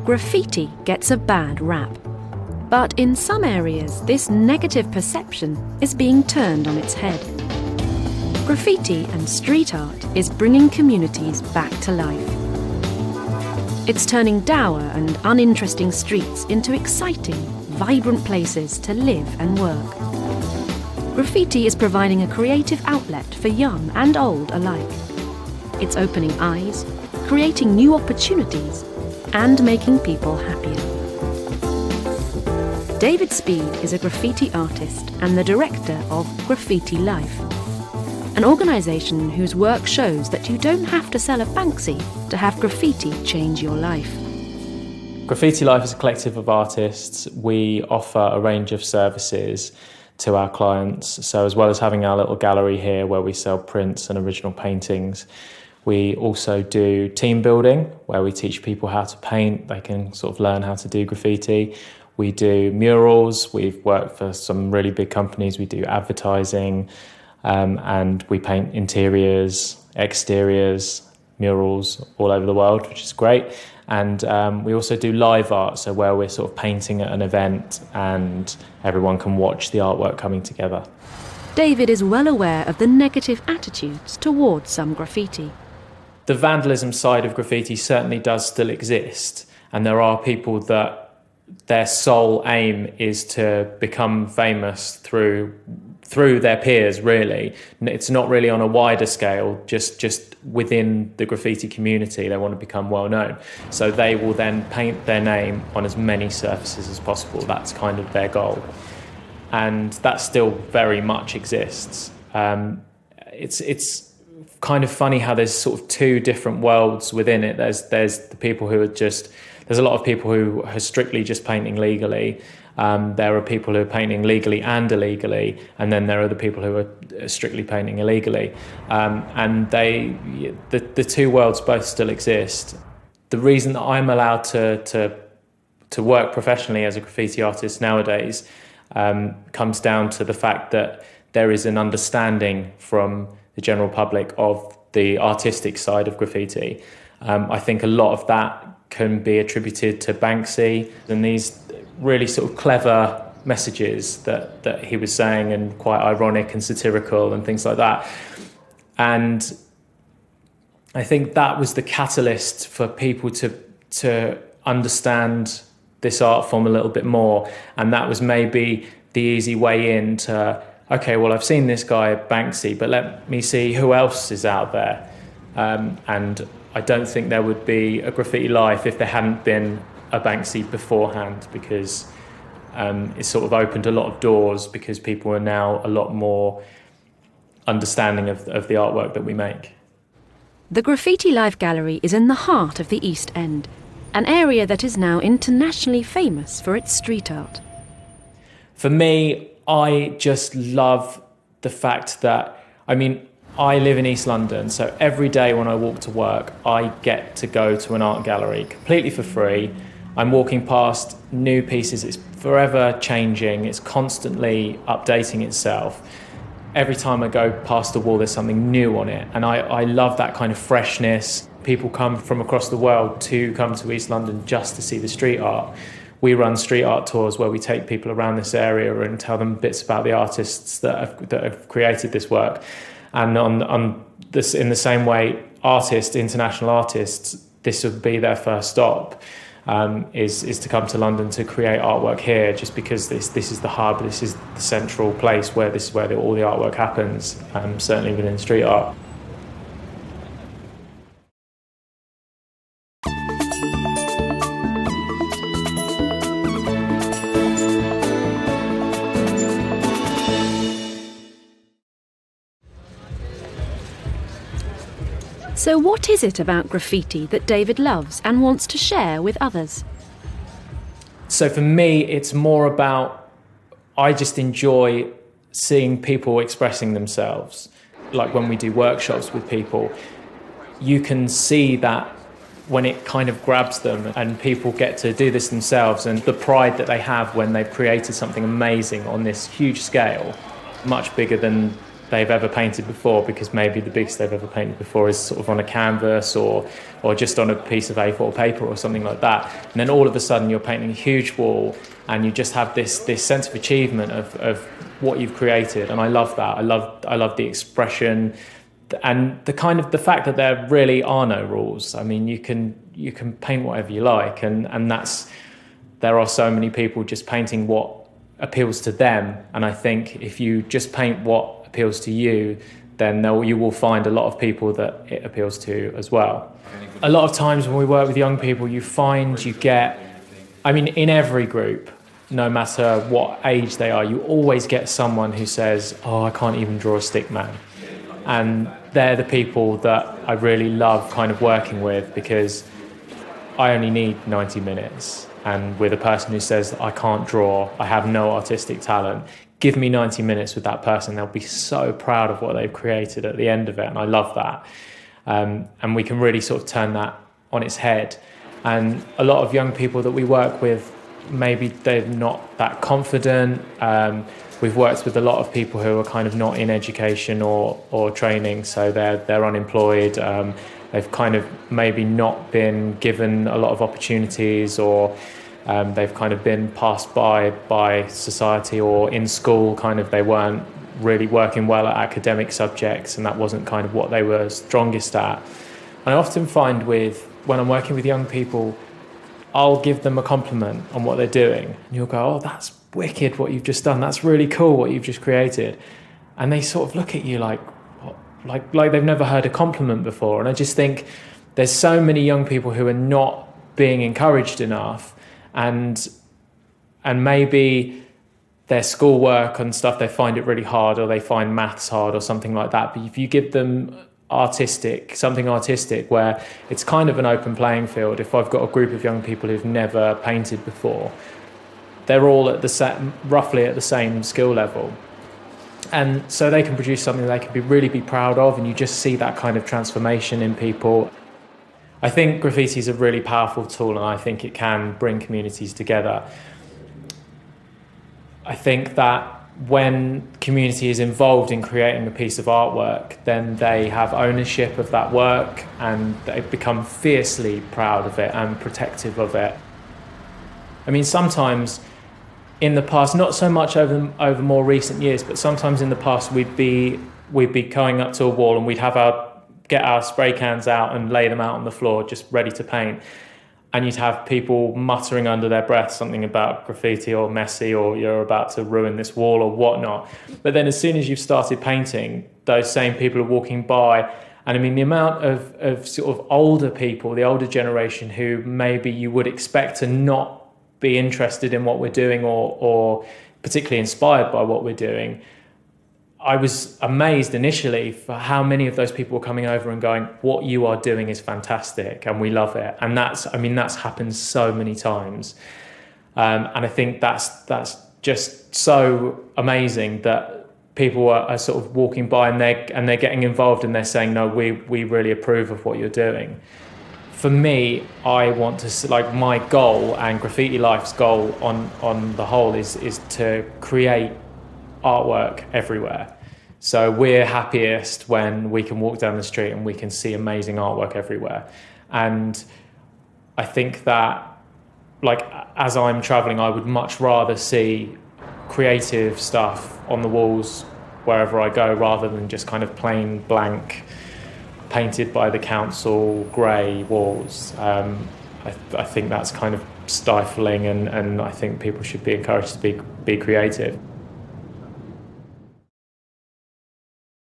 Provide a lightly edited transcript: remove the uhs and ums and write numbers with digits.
Graffiti gets a bad rap. But in some areas, this negative perception is being turned on its head. Graffiti and street art is bringing communities back to life. It's turning dour and uninteresting streets into exciting, vibrant places to live and work. Graffiti is providing a creative outlet for young and old alike. It's opening eyes, creating new opportunities, and making people happier. David Speed is a graffiti artist and the director of Graffiti Life, an organisation whose work shows that you don't have to sell a Banksy to have graffiti change your life. Graffiti Life is a collective of artists. We offer a range of services to our clients. So as well as having our little gallery here where we sell prints and original paintings, we also do team building where we teach people how to paint. They can sort of learn how to do graffiti. We do murals. We've worked for some really big companies. We do advertising, and we paint interiors, exteriors, murals all over the world, which is great. And we also do live art, so where we're sort of painting at an event and everyone can watch the artwork coming together. David is well aware of the negative attitudes towards some graffiti. The vandalism side of graffiti certainly does still exist, and there are people that their sole aim is to become famous through their peers, really. It's not really on a wider scale, just within the graffiti community. They want to become well known. So they will then paint their name on as many surfaces as possible. That's kind of their goal. And that still very much exists. It's kind of funny how there's sort of two different worlds within it. There's the people who are there's a lot of people who are strictly just painting legally. There are people who are painting legally and illegally, and then there are the people who are strictly painting illegally. And the two worlds both still exist. The reason that I'm allowed to work professionally as a graffiti artist nowadays comes down to the fact that there is an understanding from the general public of the artistic side of graffiti. I think a lot of that can be attributed to Banksy and these really sort of clever messages that he was saying, and quite ironic and satirical and things like that. And I think that was the catalyst for people to understand this art form a little bit more. And that was maybe the easy way in to, okay, well, I've seen this guy Banksy, but let me see who else is out there. And I don't think there would be a Graffiti Life if there hadn't been a Banksy beforehand, because it sort of opened a lot of doors, because people are now a lot more understanding of the artwork that we make. The Graffiti Life Gallery is in the heart of the East End, an area that is now internationally famous for its street art. For me, I just love the fact that, I live in East London, so every day when I walk to work, I get to go to an art gallery completely for free. I'm walking past new pieces. It's forever changing. It's constantly updating itself. Every time I go past the wall, there's something new on it. And I love that kind of freshness. People come from across the world to come to East London just to see the street art. We run street art tours where we take people around this area and tell them bits about the artists that have created this work. And on this, in the same way, international artists, this would be their first stop, is to come to London to create artwork here, just because this is the hub, this is the central place where all the artwork happens, certainly within street art. So what is it about graffiti that David loves and wants to share with others? So for me, it's more about, I just enjoy seeing people expressing themselves. Like when we do workshops with people, you can see that when it kind of grabs them and people get to do this themselves, and the pride that they have when they've created something amazing on this huge scale, much bigger than they've ever painted before, because maybe the biggest they've ever painted before is sort of on a canvas or just on a piece of A4 paper or something like that. And then all of a sudden you're painting a huge wall and you just have this sense of achievement of what you've created. And I love that. I love the expression and the fact that there really are no rules. I mean, you can paint whatever you like, and there are so many people just painting what appeals to them. And I think if you just paint what appeals to you, then you will find a lot of people that it appeals to as well. A lot of times when we work with young people, you get, I mean, in every group, no matter what age they are, you always get someone who says, oh, I can't even draw a stick man. And they're the people that I really love kind of working with, because I only need 90 minutes. And with a person who says, I can't draw, I have no artistic talent, give me 90 minutes with that person. They'll be so proud of what they've created at the end of it. And I love that. And we can really sort of turn that on its head. And a lot of young people that we work with, maybe they're not that confident. We've worked with a lot of people who are kind of not in education or training, so they're unemployed. They've kind of maybe not been given a lot of opportunities, or they've kind of been passed by society, or in school kind of they weren't really working well at academic subjects, and that wasn't kind of what they were strongest at. And I often find when I'm working with young people, I'll give them a compliment on what they're doing, and you'll go, oh, that's wicked what you've just done, that's really cool what you've just created. And they sort of look at you like they've never heard a compliment before. And I just think there's so many young people who are not being encouraged enough, and maybe their schoolwork and stuff, they find it really hard, or they find maths hard or something like that. But if you give them something artistic where it's kind of an open playing field, if I've got a group of young people who've never painted before, they're all roughly at the same skill level. And so they can produce something they can really be proud of, and you just see that kind of transformation in people. I think graffiti is a really powerful tool, and I think it can bring communities together. I think that when community is involved in creating a piece of artwork, then they have ownership of that work, and they become fiercely proud of it and protective of it. I mean, sometimes in the past, not so much over more recent years, but sometimes in the past we'd be going up to a wall and we'd get our spray cans out and lay them out on the floor just ready to paint, and you'd have people muttering under their breath something about graffiti or messy, or you're about to ruin this wall or whatnot. But then as soon as you've started painting, those same people are walking by, and I mean the amount of sort of older people, the older generation, who maybe you would expect to not be interested in what we're doing or particularly inspired by what we're doing. I was amazed initially for how many of those people were coming over and going, what you are doing is fantastic and we love it. And that's happened so many times. And I think that's just so amazing that people are sort of walking by and they're getting involved, and they're saying, no, we really approve of what you're doing. For me, I want to, like, my goal and Graffiti Life's goal on the whole is to create artwork everywhere. So we're happiest when we can walk down the street and we can see amazing artwork everywhere. And I think that, like, as I'm traveling, I would much rather see creative stuff on the walls wherever I go, rather than just kind of plain blank painted by the council grey walls. I think that's kind of stifling, and I think people should be encouraged to be creative.